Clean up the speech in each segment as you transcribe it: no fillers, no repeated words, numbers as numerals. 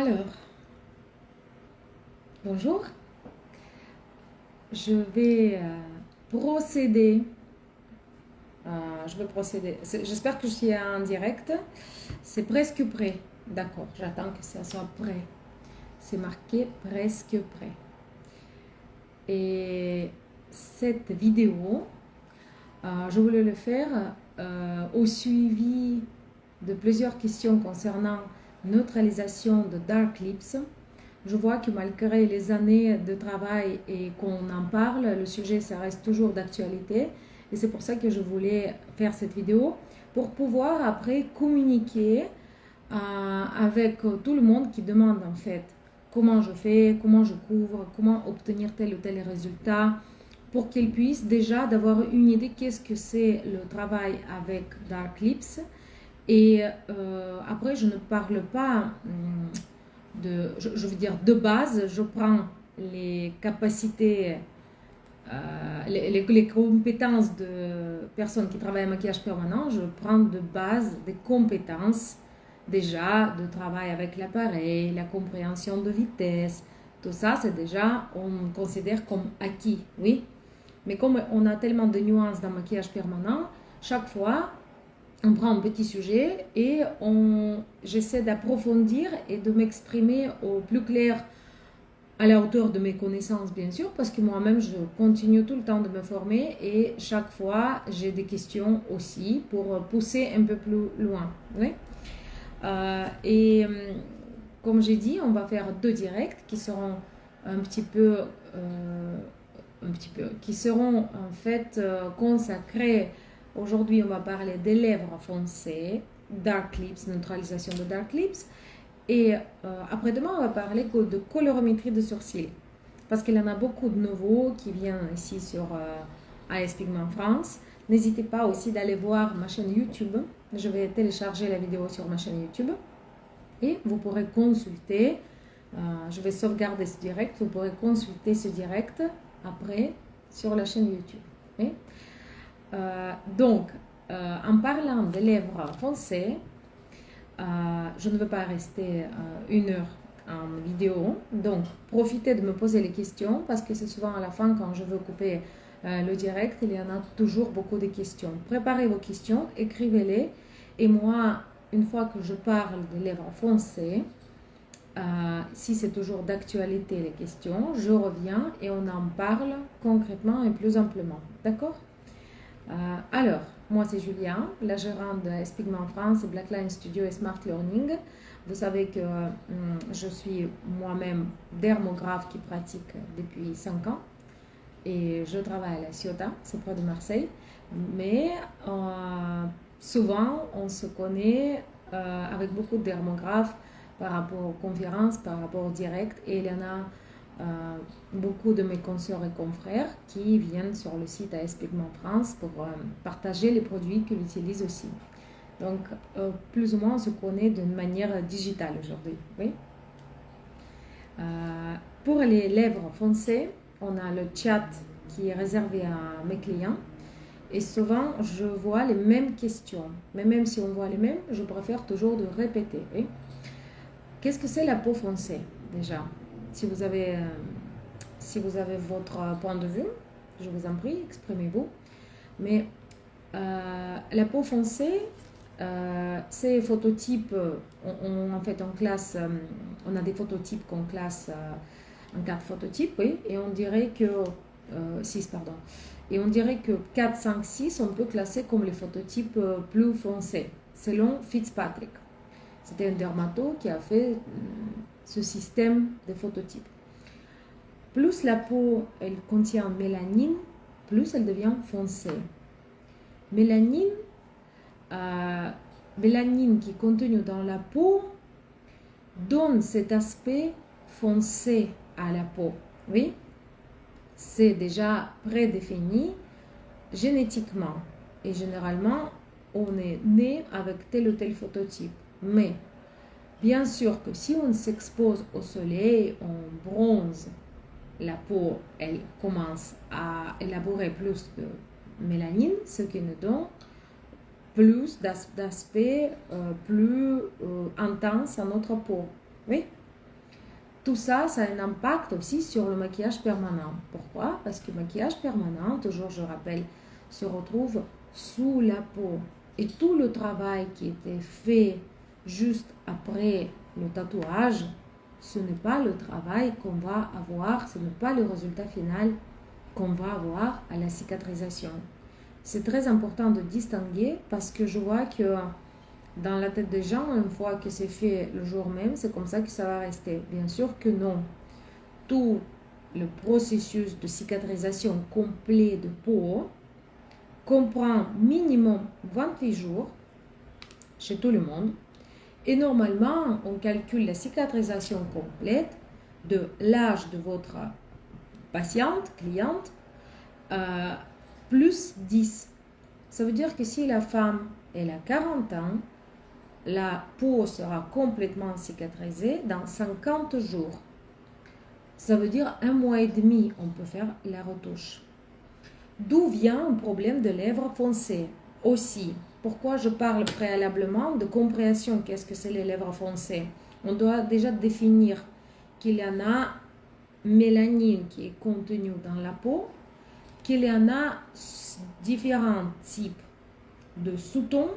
Alors, bonjour. Je vais procéder. J'espère que je suis en direct. C'est presque prêt. D'accord, j'attends que ça soit prêt. C'est marqué presque prêt. Et cette vidéo, je voulais le faire au suivi de plusieurs questions concernant neutralisation de Dark Lips. Je vois que malgré les années de travail et qu'on en parle, le sujet, ça reste toujours d'actualité. Et c'est pour ça que je voulais faire cette vidéo, pour pouvoir après communiquer avec tout le monde qui demande en fait comment je fais, comment je couvre, comment obtenir tel ou tel résultat, pour qu'ils puissent déjà d'avoir une idée qu'est-ce que c'est le travail avec Dark Lips. Et après, je ne parle pas je veux dire, de base, je prends les capacités, les compétences de personnes qui travaillent en maquillage permanent. Je prends de base des compétences déjà de travail avec l'appareil, la compréhension de vitesse. Tout ça, c'est déjà, on considère comme acquis, oui. Mais comme on a tellement de nuances dans le maquillage permanent, chaque fois, on prend un petit sujet et j'essaie d'approfondir et de m'exprimer au plus clair à la hauteur de mes connaissances, bien sûr, parce que moi-même, je continue tout le temps de me former et chaque fois, j'ai des questions aussi pour pousser un peu plus loin. Oui? Comme j'ai dit, on va faire 2 directs qui seront qui seront en fait consacrés. Aujourd'hui, on va parler des lèvres foncées, Dark Lips, neutralisation de Dark Lips. Et après-demain, on va parler de colorimétrie de sourcils. Parce qu'il y en a beaucoup de nouveaux qui viennent ici sur AS Pigment France. N'hésitez pas aussi d'aller voir ma chaîne YouTube. Je vais télécharger la vidéo sur ma chaîne YouTube. Et vous pourrez consulter. Je vais sauvegarder ce direct. Vous pourrez consulter ce direct après sur la chaîne YouTube. Okay? En parlant des lèvres foncées, je ne veux pas rester 1 heure en vidéo, donc profitez de me poser les questions parce que c'est souvent à la fin quand je veux couper le direct, il y en a toujours beaucoup de questions. Préparez vos questions, écrivez-les et moi, une fois que je parle des lèvres foncées, si c'est toujours d'actualité les questions, je reviens et on en parle concrètement et plus amplement. D'accord? Alors, moi c'est Julien, la gérante de AS Pigment France, Blackline Studio et Smart Learning. Vous savez que je suis moi-même dermographe qui pratique depuis 5 ans et je travaille à La Ciotat, c'est près de Marseille. Mais souvent, on se connaît avec beaucoup de dermographes par rapport aux conférences, par rapport au direct, et il y en a beaucoup de mes consoeurs et confrères qui viennent sur le site AS Pigment France pour partager les produits qu'ils utilisent aussi. Donc, plus ou moins, on se connaît d'une manière digitale aujourd'hui. Oui? Pour les lèvres foncées, on a le chat qui est réservé à mes clients. Et souvent, je vois les mêmes questions. Mais même si on voit les mêmes, je préfère toujours de répéter. Oui? Qu'est-ce que c'est la peau foncée, déjà? Si vous avez votre point de vue, je vous en prie, exprimez-vous. Mais la peau foncée, c'est phototypes. En classe, on a des phototypes qu'on classe en 4 phototypes, oui, et on dirait que 6, pardon. Et on dirait que 4, 5, 6, on peut classer comme les phototypes plus foncés, selon Fitzpatrick. C'était un dermato qui a fait ce système de phototypes. Plus la peau elle contient mélanine, plus elle devient foncée. Mélanine qui est contenue dans la peau donne cet aspect foncé à la peau. Oui, c'est déjà prédéfini génétiquement et généralement on est né avec tel ou tel phototype. Mais bien sûr que si on s'expose au soleil, on bronze, la peau, elle commence à élaborer plus de mélanine, ce qui nous donne plus d'aspect plus intense à notre peau. Oui? tout ça, ça a un impact aussi sur le maquillage permanent. Pourquoi? Parce que le maquillage permanent, toujours je rappelle, se retrouve sous la peau. Et tout le travail qui était fait juste après le tatouage, ce n'est pas le travail qu'on va avoir, ce n'est pas le résultat final qu'on va avoir à la cicatrisation. C'est très important de distinguer parce que je vois que dans la tête des gens, une fois que c'est fait le jour même, c'est comme ça que ça va rester. Bien sûr que non. Tout le processus de cicatrisation complet de peau comprend minimum 28 jours chez tout le monde. Et normalement, on calcule la cicatrisation complète de l'âge de votre patiente, cliente, plus 10. Ça veut dire que si la femme elle a 40 ans, la peau sera complètement cicatrisée dans 50 jours. Ça veut dire 1 mois et demi, on peut faire la retouche. D'où vient un problème de lèvres foncées aussi? Pourquoi je parle préalablement de compréhension? Qu'est-ce que c'est les lèvres foncées? On doit déjà définir qu'il y en a mélanine qui est contenue dans la peau, qu'il y en a différents types de sous-tons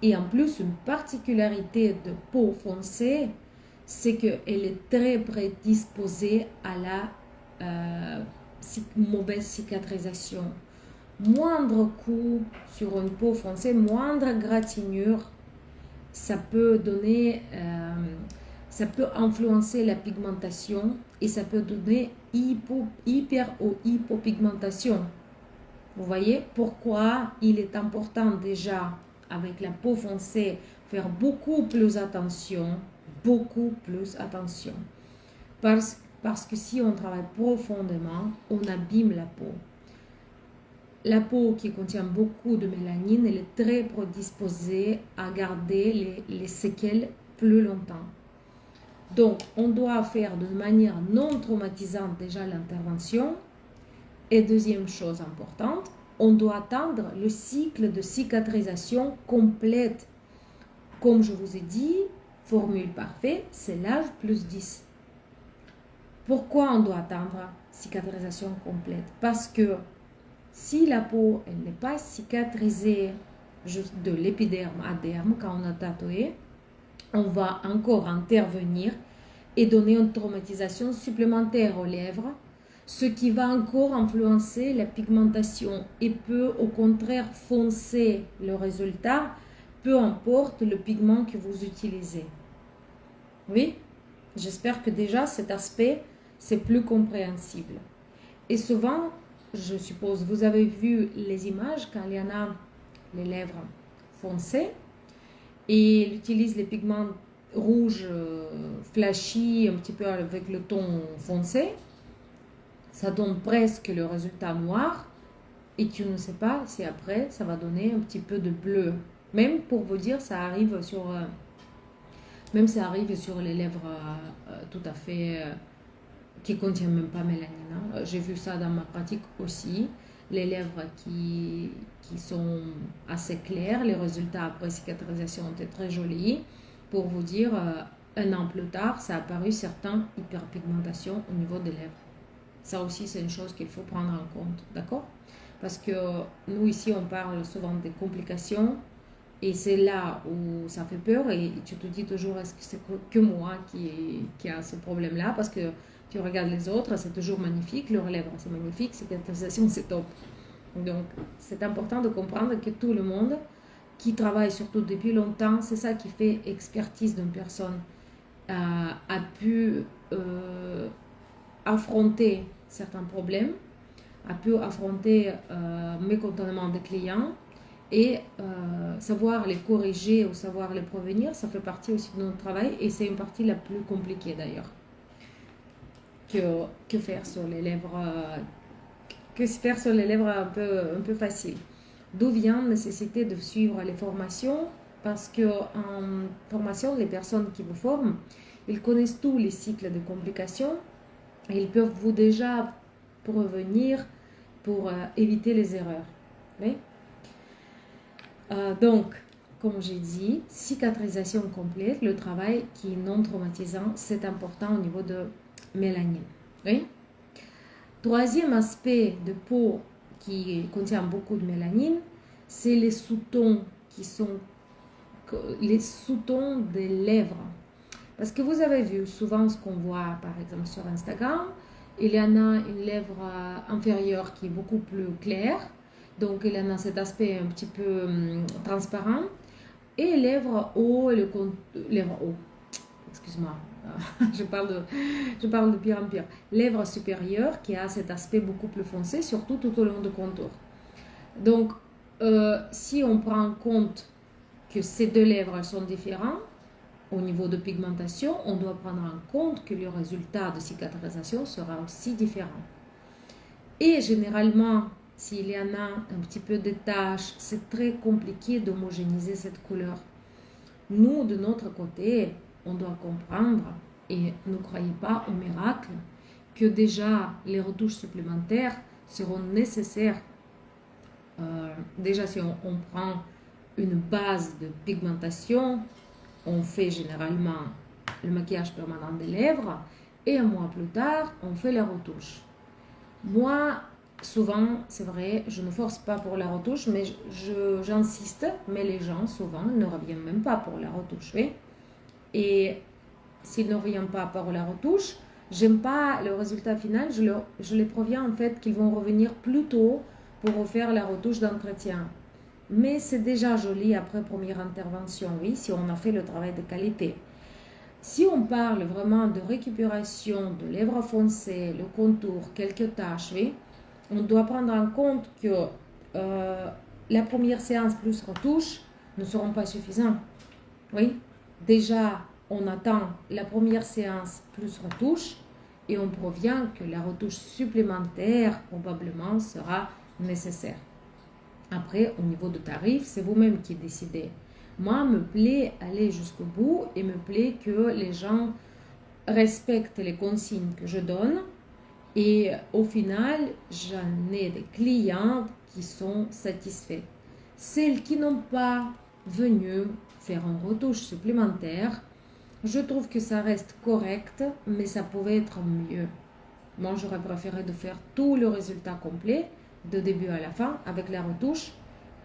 et en plus une particularité de peau foncée, c'est qu'elle est très prédisposée à la mauvaise cicatrisation. Moindre coup sur une peau foncée, moindre gratinure, ça peut donner, ça peut influencer la pigmentation et ça peut donner hyper ou hypopigmentation. Vous voyez pourquoi il est important déjà avec la peau foncée faire beaucoup plus attention, parce que si on travaille profondément, on abîme la peau. La peau qui contient beaucoup de mélanine, elle est très prédisposée à garder les séquelles plus longtemps. Donc, on doit faire de manière non traumatisante déjà l'intervention. Et deuxième chose importante, on doit attendre le cycle de cicatrisation complète. Comme je vous ai dit, formule parfaite, c'est l'âge plus 10. Pourquoi on doit attendre cicatrisation complète? Parce que si la peau n'est pas cicatrisée juste de l'épiderme à derme quand on a tatoué, on va encore intervenir et donner une traumatisation supplémentaire aux lèvres, ce qui va encore influencer la pigmentation et peut au contraire foncer le résultat, peu importe le pigment que vous utilisez. Oui, j'espère que déjà cet aspect, c'est plus compréhensible. Et souvent, je suppose, vous avez vu les images quand il y en a les lèvres foncées et il utilise les pigments rouges flashy, un petit peu avec le ton foncé. Ça donne presque le résultat noir et tu ne sais pas si après ça va donner un petit peu de bleu. Même pour vous dire, ça arrive sur, les lèvres tout à fait qui ne contiennent même pas mélanine. Hein. J'ai vu ça dans ma pratique aussi. Les lèvres qui sont assez claires, les résultats après cicatrisation étaient très jolis. Pour vous dire, 1 an plus tard, ça a apparu certaines hyperpigmentations au niveau des lèvres. Ça aussi, c'est une chose qu'il faut prendre en compte, d'accord? Parce que nous, ici, on parle souvent des complications et c'est là où ça fait peur et tu te dis toujours, est-ce que c'est que moi qui a ce problème-là? Parce que tu regardes les autres, c'est toujours magnifique, leurs lèvres, c'est magnifique, cicatrisation, c'est top. Donc, c'est important de comprendre que tout le monde qui travaille surtout depuis longtemps, c'est ça qui fait expertise d'une personne, a pu affronter certains problèmes, a pu affronter mécontentement des clients et savoir les corriger ou savoir les prévenir, ça fait partie aussi de notre travail et c'est une partie la plus compliquée d'ailleurs que faire sur les lèvres un peu facile. D'où vient la nécessité de suivre les formations? Parce qu'en formation, les personnes qui vous forment, ils connaissent tous les cycles de complications et ils peuvent vous déjà prévenir pour éviter les erreurs. Oui? Donc, comme j'ai dit, cicatrisation complète, le travail qui est non traumatisant, c'est important au niveau de mélanine. Oui? Troisième aspect de peau qui contient beaucoup de mélanine, c'est les sous-tons qui sont les sous-tons des lèvres. Parce que vous avez vu souvent ce qu'on voit par exemple sur Instagram, il y en a une lèvre inférieure qui est beaucoup plus claire, donc il y en a cet aspect un petit peu transparent, et lèvres haut, lèvres haut, excuse-moi, je parle de pire en pire, lèvres supérieures qui a cet aspect beaucoup plus foncé, surtout tout au long du contour. Donc, si on prend en compte que ces deux lèvres sont différentes, au niveau de pigmentation, on doit prendre en compte que le résultat de cicatrisation sera aussi différent. Et généralement, s'il y en a un petit peu de taches, c'est très compliqué d'homogénéiser cette couleur. Nous, de notre côté, on doit comprendre, et ne croyez pas au miracle, que déjà les retouches supplémentaires seront nécessaires. Déjà, si on prend une base de pigmentation, on fait généralement le maquillage permanent des lèvres et un mois plus tard, on fait la retouche. Moi, souvent, c'est vrai, je ne force pas pour la retouche, mais j'insiste, mais les gens, souvent, ne reviennent même pas pour la retouche. Oui? Et s'ils ne reviennent pas pour la retouche, j'aime pas le résultat final, je les préviens en fait qu'ils vont revenir plus tôt pour refaire la retouche d'entretien. Mais c'est déjà joli après première intervention, oui, si on a fait le travail de qualité. Si on parle vraiment de récupération de lèvres foncées, le contour, quelques taches, oui, on doit prendre en compte que la première séance plus retouche ne seront pas suffisants. Oui, déjà, on attend la première séance plus retouche et on provient que la retouche supplémentaire probablement sera nécessaire. Après, au niveau de tarif, c'est vous-même qui décidez. Moi, me plaît aller jusqu'au bout et me plaît que les gens respectent les consignes que je donne. Et au final, j'en ai des clients qui sont satisfaits. Celles qui n'ont pas venu faire une retouche supplémentaire, je trouve que ça reste correct, mais ça pouvait être mieux. Moi, j'aurais préféré de faire tout le résultat complet, de début à la fin, avec la retouche,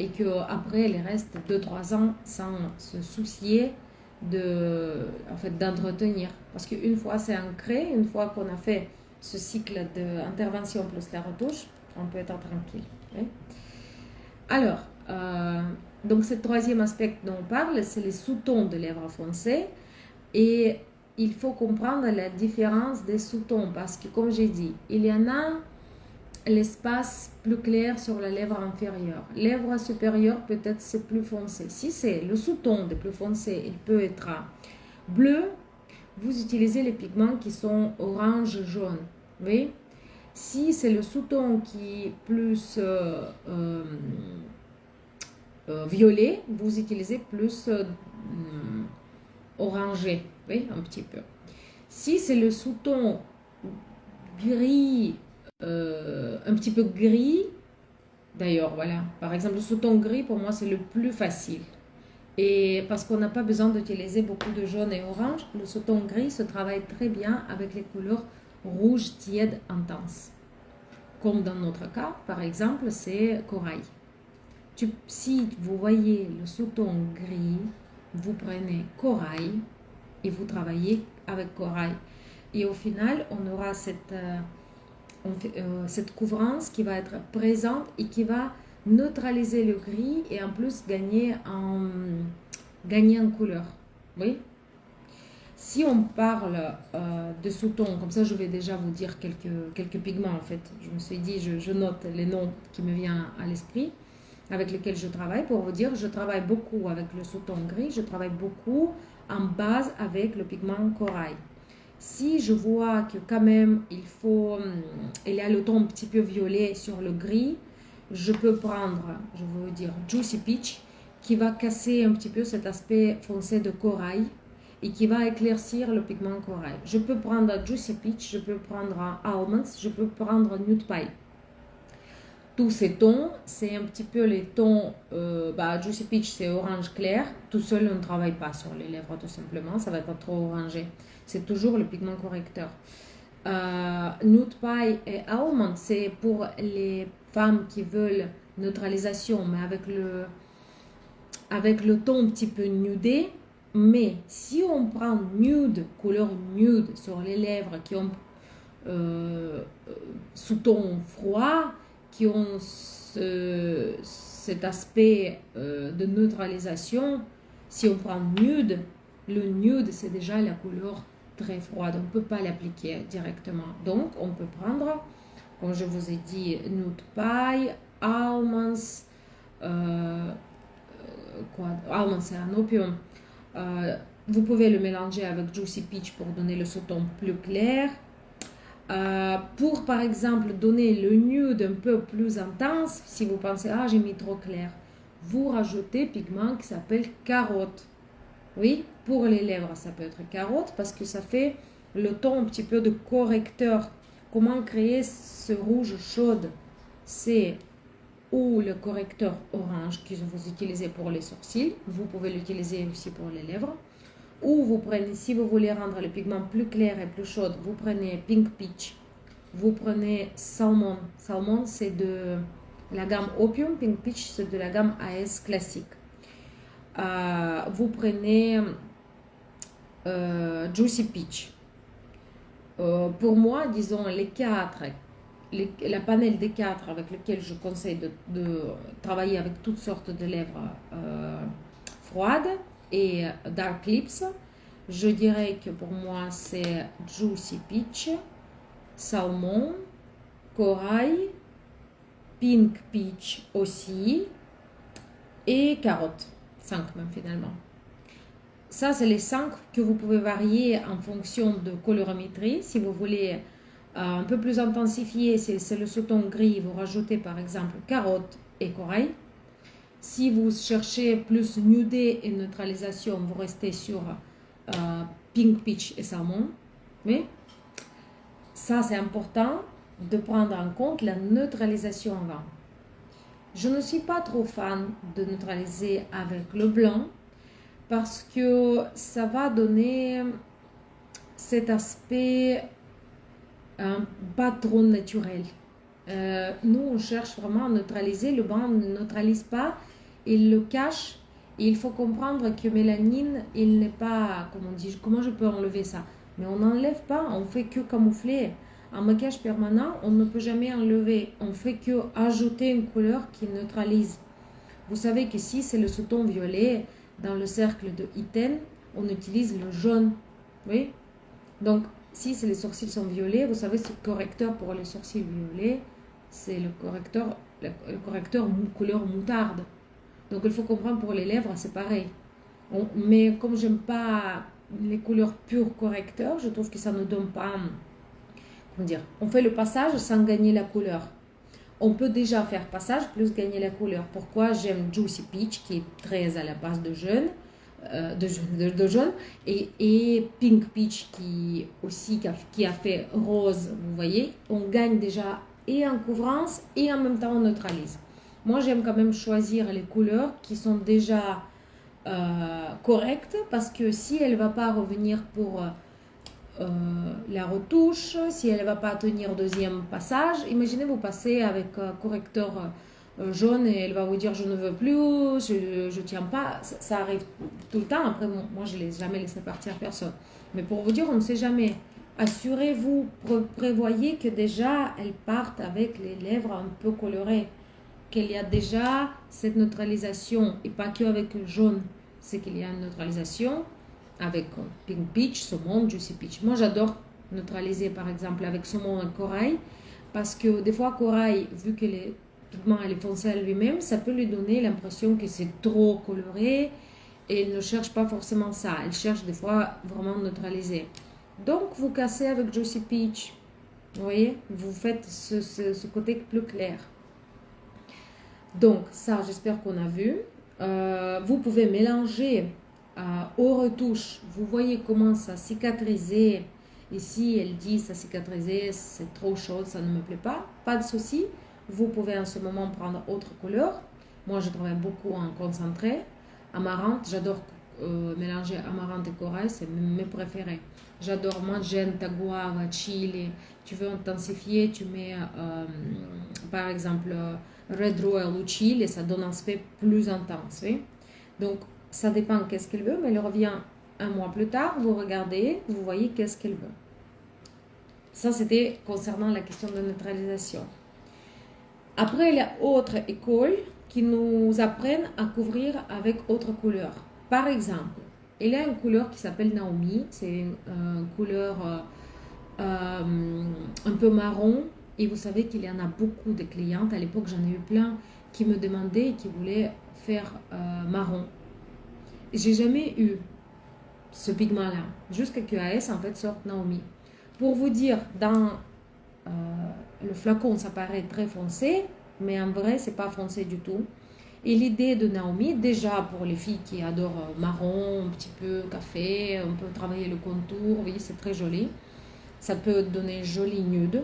et qu'après, il reste 2-3 ans sans se soucier d'entretenir. Parce qu'une fois c'est ancré, une fois qu'on a fait ce cycle d'intervention plus la retouche, on peut être tranquille. Oui? Alors, donc ce troisième aspect dont on parle, c'est les sous-tons de lèvres foncées. Et il faut comprendre la différence des sous-tons parce que, comme j'ai dit, il y en a l'espace plus clair sur la lèvre inférieure. Lèvre supérieure, peut-être c'est plus foncé. Si c'est le sous-ton de plus foncé, il peut être bleu. Vous utilisez les pigments qui sont orange, jaune. Oui? Si c'est le sous-ton qui est plus violet, vous utilisez plus orangé, oui, un petit peu. Si c'est le sous-ton gris, un petit peu gris, d'ailleurs, voilà, par exemple, le sous-ton gris, pour moi, c'est le plus facile. Et parce qu'on n'a pas besoin d'utiliser beaucoup de jaune et orange, le sous-ton gris se travaille très bien avec les couleurs rouge tiède intense. Comme dans notre cas, par exemple, c'est corail. Si vous voyez le sous-ton gris, vous prenez corail et vous travaillez avec corail. Et au final, on aura cette couvrance qui va être présente et qui va neutraliser le gris et en plus gagner en couleur. Oui? Si on parle de sous-ton, comme ça je vais déjà vous dire quelques pigments en fait. Je me suis dit, je note les noms qui me viennent à l'esprit, avec lesquels je travaille. Pour vous dire, je travaille beaucoup avec le sous-ton gris, je travaille beaucoup en base avec le pigment corail. Si je vois que quand même il y a le ton un petit peu violet sur le gris, je peux prendre, je vais vous dire, Juicy Peach, qui va casser un petit peu cet aspect foncé de corail et qui va éclaircir le pigment corail. Je peux prendre Juicy Peach, je peux prendre Almonds, je peux prendre Nude Pie. tous ces tons, c'est un petit peu les tons, Juicy Peach c'est orange clair, tout seul on ne travaille pas sur les lèvres tout simplement, ça va être trop orangé, c'est toujours le pigment correcteur. Nude Pie et Almond, c'est pour les femmes qui veulent neutralisation, mais avec le ton un petit peu nudé. Mais si on prend nude, couleur nude sur les lèvres qui ont sous-ton froid, qui ont cet aspect de neutralisation, si on prend nude, le nude c'est déjà la couleur très froide, on ne peut pas l'appliquer directement. Donc on peut prendre, comme je vous ai dit, Nude Pie, Almonds, Almonds c'est un opium. Vous pouvez le mélanger avec Juicy Peach pour donner le sous-ton plus clair. Pour par exemple donner le nude un peu plus intense, si vous pensez ah j'ai mis trop clair, vous rajoutez pigment qui s'appelle carotte. Oui, pour les lèvres ça peut être carotte parce que ça fait le ton un petit peu de correcteur. Comment créer ce rouge chaud? C'est ou le correcteur orange que vous utilisez pour les sourcils, vous pouvez l'utiliser aussi pour les lèvres. Ou vous prenez, si vous voulez rendre le pigment plus clair et plus chaud, vous prenez Pink Peach, vous prenez Salmon. Salmon, c'est de la gamme Opium, Pink Peach, c'est de la gamme AS classique. Vous prenez Juicy Peach. Pour moi, disons, la panel des 4 avec lequel je conseille de travailler avec toutes sortes de lèvres froides et Dark Lips, je dirais que pour moi c'est Juicy Peach, Salmon, Corail, Pink Peach aussi et Carotte, 5 même finalement. Ça c'est les 5 que vous pouvez varier en fonction de colorimétrie. Si vous voulez un peu plus intensifié, c'est le sous-ton gris, vous rajoutez par exemple Carotte et Corail. Si vous cherchez plus nudé et neutralisation, vous restez sur Pink Peach et Salmon. Mais ça, c'est important de prendre en compte la neutralisation avant. Je ne suis pas trop fan de neutraliser avec le blanc parce que ça va donner cet aspect pas trop naturel. Nous, on cherche vraiment à neutraliser. Le blanc ne neutralise pas, il le cache. Et il faut comprendre que mélanine, il n'est pas, comment on dit, comment je peux enlever ça? Mais on n'enlève pas, on fait que camoufler. Un maquillage permanent, on ne peut jamais enlever. On fait que ajouter une couleur qui neutralise. Vous savez que si c'est le sous-ton violet, dans le cercle de Iten, on utilise le jaune. Oui? Donc, si les sourcils sont violets, vous savez, ce correcteur pour les sourcils violets, c'est le correcteur couleur moutarde. Donc, il faut comprendre pour les lèvres, c'est pareil. Mais comme j'aime pas les couleurs pures correcteurs, je trouve que ça ne donne pas... Comment dire? On fait le passage sans gagner la couleur. On peut déjà faire passage plus gagner la couleur. Pourquoi j'aime Juicy Peach, qui est très à la base de jaune, et Pink Peach qui a fait rose, vous voyez, on gagne déjà et en couvrance et en même temps on neutralise. Moi j'aime quand même choisir les couleurs qui sont déjà correctes parce que si elle ne va pas revenir pour la retouche, si elle ne va pas tenir deuxième passage, imaginez vous passez avec correcteur jaune et elle va vous dire je ne veux plus, je tiens pas, ça arrive tout le temps. Après moi je ne l'ai jamais laissé partir personne, mais pour vous dire on ne sait jamais. Assurez-vous, prévoyez que déjà elles partent avec les lèvres un peu colorées, qu'il y a déjà cette neutralisation et pas que avec le jaune, c'est qu'il y a une neutralisation avec Pink Peach, saumon, Juicy Peach. Moi j'adore neutraliser par exemple avec saumon et corail parce que des fois corail, vu que les pigment elle est foncée à lui-même, ça peut lui donner l'impression que c'est trop coloré et elle ne cherche pas forcément ça. Elle cherche des fois vraiment neutraliser. Donc vous cassez avec Juicy Peach. Vous voyez, vous faites ce côté plus clair. Donc ça, j'espère qu'on a vu. Vous pouvez mélanger aux retouches. Vous voyez comment ça cicatrisé. Ici, elle dit ça cicatrisé, c'est trop chaud, ça ne me plaît pas. Pas de souci. Vous pouvez en ce moment prendre autre couleur. Moi, je travaille beaucoup en concentré. Amarante, j'adore mélanger amarante et corail, c'est mes préférés. J'adore magenta, guava, chili. Tu veux intensifier, tu mets par exemple red royal ou chili, ça donne un aspect plus intense. Oui? Donc, ça dépend qu'est-ce qu'elle veut, mais elle revient un mois plus tard, vous regardez, vous voyez qu'est-ce qu'elle veut. Ça, c'était concernant la question de neutralisation. Après, il y a autre école qui nous apprennent à couvrir avec autre couleur. Par exemple, il y a une couleur qui s'appelle Naomi. C'est une couleur un peu marron. Et vous savez qu'il y en a beaucoup de clientes. À l'époque, j'en ai eu plein qui me demandaient et qui voulaient faire marron. J'ai jamais eu ce pigment-là. Jusqu'à QAS, en fait, sorte Naomi. Pour vous dire, dans le flacon, ça paraît très foncé, mais en vrai, c'est pas foncé du tout. Et l'idée de Naomi, déjà pour les filles qui adorent marron, un petit peu café, on peut travailler le contour, oui, c'est très joli. Ça peut donner joli nude.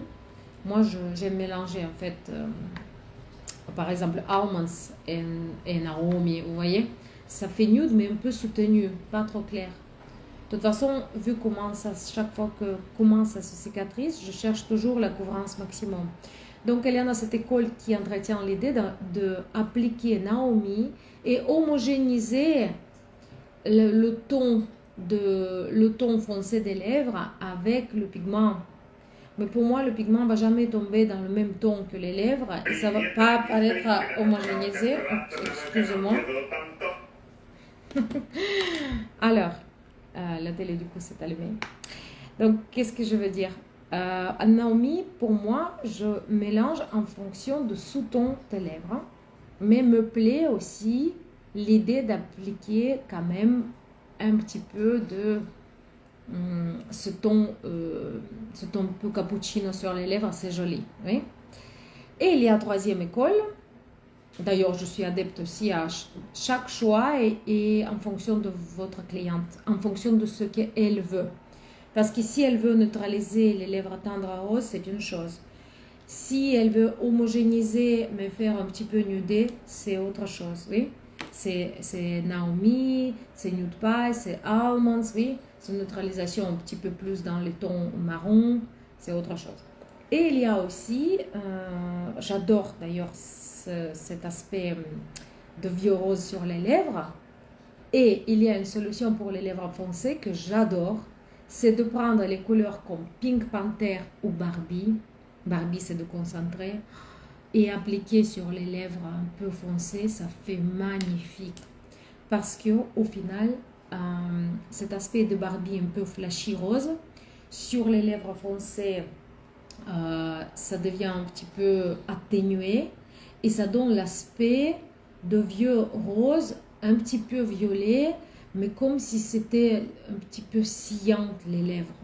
Moi, j'aime mélanger en fait, par exemple, Almonds et Naomi, vous voyez. Ça fait nude, mais un peu soutenu, pas trop clair. De toute façon, vu comment ça, chaque fois que commence à se cicatrise, je cherche toujours la couvrance maximum. Donc, il y en a cette école qui entretient l'idée d'appliquer Naomi et homogénéiser le ton foncé des lèvres avec le pigment. Mais pour moi, le pigment ne va jamais tomber dans le même ton que les lèvres et ça ne va pas paraître homogénéisé. Excusez-moi. Alors, la télé du coup s'est allumée. Donc, qu'est-ce que je veux dire? Naomi, pour moi, je mélange en fonction de sous-ton de lèvres, mais me plaît aussi l'idée d'appliquer quand même un petit peu de ce ton un peu cappuccino sur les lèvres, c'est joli. Oui? Et il y a troisième école. D'ailleurs, je suis adepte aussi à chaque choix et en fonction de votre cliente, en fonction de ce qu'elle veut. Parce que si elle veut neutraliser les lèvres tendres à rose, c'est une chose. Si elle veut homogénéiser, mais faire un petit peu nudé, c'est autre chose, oui. C'est Naomi, c'est Nude Pie, c'est Almonds, oui. C'est une neutralisation un petit peu plus dans les tons marron, c'est autre chose. Et il y a aussi, j'adore d'ailleurs cet aspect de vieux rose sur les lèvres. Et il y a une solution pour les lèvres foncées que j'adore. C'est de prendre les couleurs comme Pink Panther ou Barbie. Barbie, c'est de concentrer. Et appliquer sur les lèvres un peu foncées, ça fait magnifique. Parce qu'au final, cet aspect de Barbie un peu flashy rose, sur les lèvres foncées, ça devient un petit peu atténué. Et ça donne l'aspect de vieux rose, un petit peu violet, mais comme si c'était un petit peu sillant les lèvres.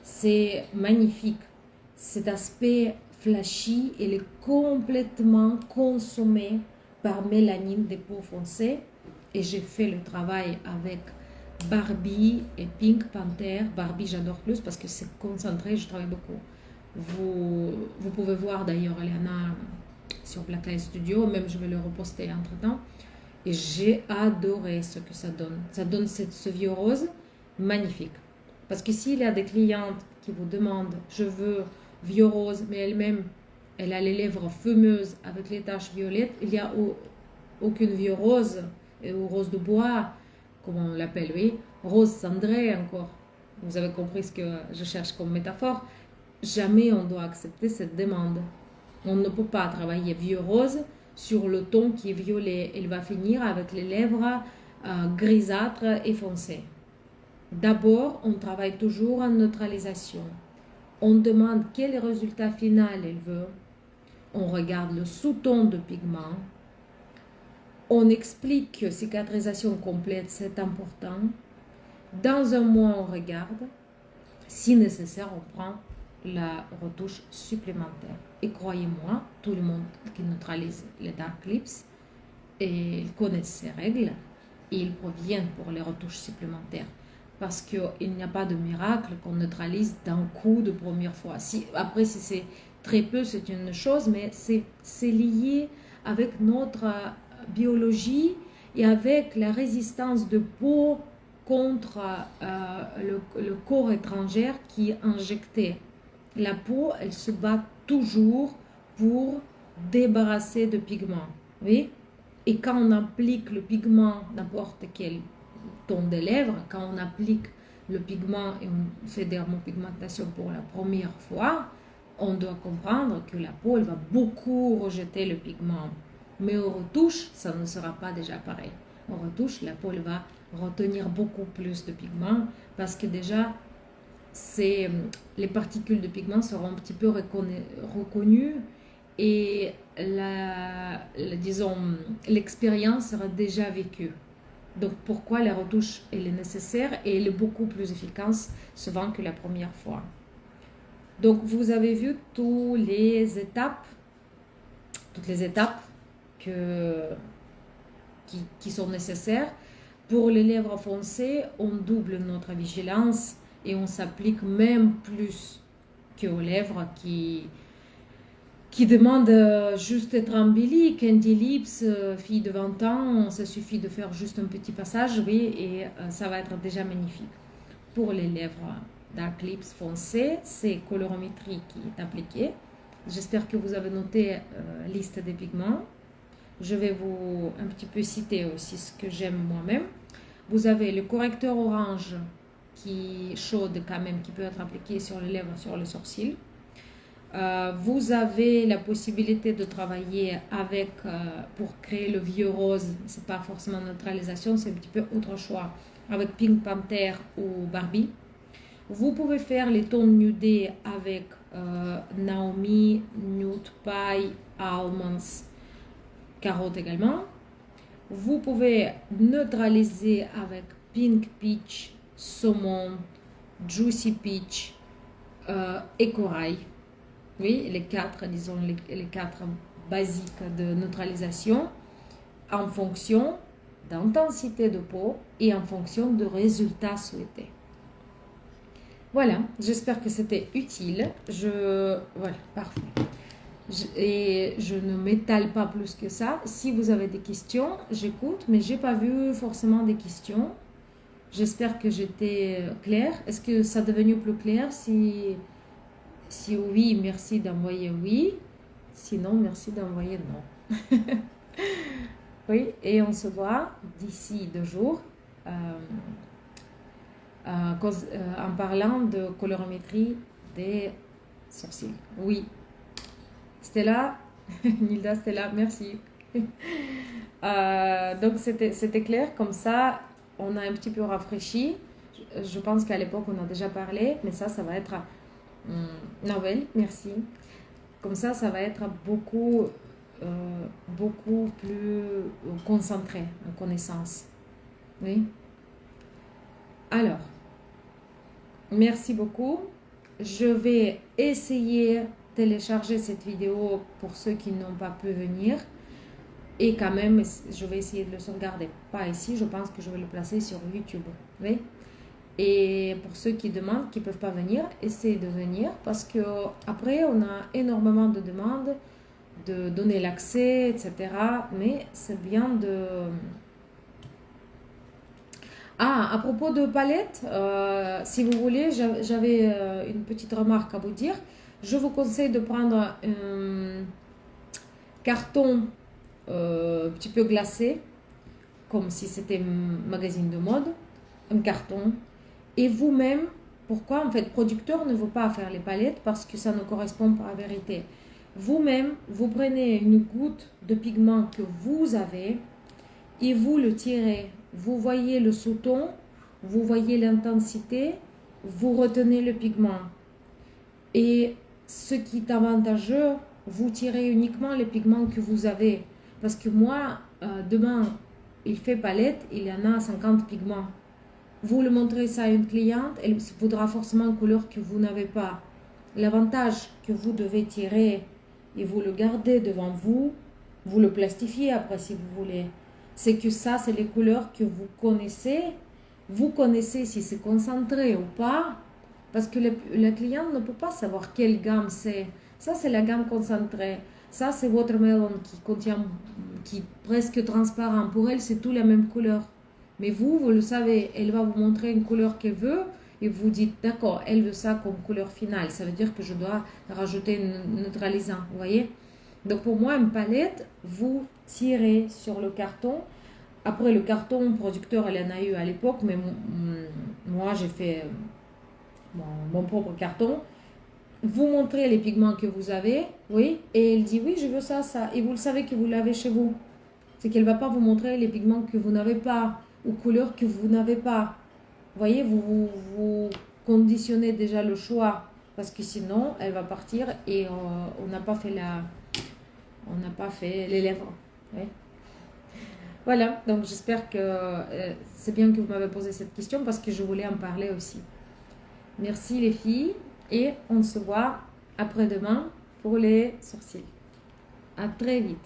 C'est magnifique. Cet aspect flashy, il est complètement consommé par mélanine des peaux foncées. Et j'ai fait le travail avec Barbie et Pink Panther. Barbie, j'adore plus parce que c'est concentré, je travaille beaucoup. Vous pouvez voir d'ailleurs, il y en a sur Blacklight Studio, même je vais le reposter entre temps. Et j'ai adoré ce que ça donne. Ça donne ce vieux rose magnifique. Parce que s'il y a des clientes qui vous demandent, je veux vieux rose, mais elle-même, elle a les lèvres fumeuses avec les taches violettes, il n'y a aucune vieux rose, ou rose de bois, comme on l'appelle, oui, rose cendrée encore. Vous avez compris ce que je cherche comme métaphore. Jamais on doit accepter cette demande. On ne peut pas travailler vieux rose sur le ton qui est violet. Il va finir avec les lèvres grisâtres et foncées. D'abord, on travaille toujours en neutralisation. On demande quel résultat final elle veut. On regarde le sous-ton de pigment. On explique que cicatrisation complète, c'est important. Dans un mois, on regarde. Si nécessaire, on prend la retouche supplémentaire. Et croyez-moi, tout le monde qui neutralise les Dark Lips, et ils connaissent ces règles et ils proviennent pour les retouches supplémentaires. Parce qu'il n'y a pas de miracle qu'on neutralise d'un coup de première fois. Après, si c'est très peu, c'est une chose, mais c'est lié avec notre biologie et avec la résistance de peau contre le corps étranger qui est injecté. La peau, elle se bat toujours pour débarrasser de pigments. Oui? Et quand on applique le pigment, n'importe quel ton de lèvres, quand on applique le pigment et on fait des dermopigmentations pour la première fois, on doit comprendre que la peau, elle va beaucoup rejeter le pigment. Mais aux retouches, ça ne sera pas déjà pareil. Aux retouches, la peau, elle va retenir beaucoup plus de pigment parce que déjà, les particules de pigment seront un petit peu reconnues et disons, l'expérience sera déjà vécue. Donc pourquoi la retouche elle est nécessaire et elle est beaucoup plus efficace souvent que la première fois. Donc vous avez vu toutes les étapes qui sont nécessaires. Pour les lèvres foncées, on double notre vigilance et on s'applique même plus qu'aux lèvres qui demandent juste d'être embellies. Candy Lips, fille de 20 ans, ça suffit de faire juste un petit passage, oui, et ça va être déjà magnifique. Pour les lèvres Dark Lips foncées, c'est colorimétrie qui est appliquée. J'espère que vous avez noté la liste des pigments. Je vais vous un petit peu citer aussi ce que j'aime moi-même. Vous avez le correcteur orange qui est chaude quand même, qui peut être appliqué sur les lèvres, sur les sourcils. Vous avez la possibilité de travailler avec, pour créer le vieux rose, c'est pas forcément neutralisation, c'est un petit peu autre choix, avec Pink Panther ou Barbie. Vous pouvez faire les tons nudés avec Naomi, Nude Pie, Almonds, Carotte également. Vous pouvez neutraliser avec Pink Peach, Saumon, Juicy Peach et Corail. Oui, les quatre, disons, les quatre basiques de neutralisation en fonction d'intensité de peau et en fonction de résultats souhaités. Voilà, j'espère que c'était utile. Voilà, parfait. Et je ne m'étale pas plus que ça. Si vous avez des questions, j'écoute, mais je n'ai pas vu forcément des questions. J'espère que j'étais claire. Est-ce que ça est devenu plus clair? Si oui, merci d'envoyer oui. Sinon, merci d'envoyer non. Oui, et on se voit d'ici 2 jours en parlant de colorimétrie des sourcils. Oui. Stella, Nilda, Stella, merci. Donc, c'était clair. Comme ça, on a un petit peu rafraîchi. Je pense qu'à l'époque, on a déjà parlé, mais ça va être... Noël, merci. Comme ça va être beaucoup plus concentré en connaissance. Oui. Alors, merci beaucoup. Je vais essayer de télécharger cette vidéo pour ceux qui n'ont pas pu venir. Et quand même, je vais essayer de le sauvegarder. Pas ici, je pense que je vais le placer sur YouTube. Oui. Et pour ceux qui demandent, qui ne peuvent pas venir, essayez de venir parce qu'après, on a énormément de demandes de donner l'accès, etc. Mais c'est bien de... Ah, à propos de palettes, si vous voulez, j'avais une petite remarque à vous dire. Je vous conseille de prendre un carton un petit peu glacé, comme si c'était un magazine de mode, un carton. Et vous-même, pourquoi en fait, le producteur ne veut pas faire les palettes parce que ça ne correspond pas à la vérité. Vous-même, vous prenez une goutte de pigment que vous avez et vous le tirez. Vous voyez le sous-ton, vous voyez l'intensité, vous retenez le pigment. Et ce qui est avantageux, vous tirez uniquement les pigments que vous avez. Parce que moi, demain, il fait palette, il y en a 50 pigments. Vous le montrez ça à une cliente, elle voudra forcément une couleur que vous n'avez pas. L'avantage que vous devez tirer et vous le gardez devant vous, vous le plastifiez après si vous voulez, c'est que ça, c'est les couleurs que vous connaissez. Vous connaissez si c'est concentré ou pas, parce que la cliente ne peut pas savoir quelle gamme c'est. Ça, c'est la gamme concentrée. Ça, c'est Watermelon qui contient, qui est presque transparent. Pour elle, c'est tout la même couleur. Mais vous, vous le savez, elle va vous montrer une couleur qu'elle veut et vous dites, d'accord, elle veut ça comme couleur finale. Ça veut dire que je dois rajouter un neutralisant, vous voyez? Donc pour moi, une palette, vous tirez sur le carton. Après, le carton producteur, elle en a eu à l'époque, mais moi, j'ai fait mon propre carton. Vous montrez les pigments que vous avez, oui, et elle dit, oui, je veux ça, ça. Et vous le savez que vous l'avez chez vous. C'est qu'elle ne va pas vous montrer les pigments que vous n'avez pas ou couleurs que vous n'avez pas. Vous voyez, vous conditionnez déjà le choix parce que sinon, elle va partir et on n'a pas fait les lèvres. Oui. Voilà, donc j'espère que c'est bien que vous m'avez posé cette question parce que je voulais en parler aussi. Merci les filles et on se voit après-demain pour les sourcils. À très vite.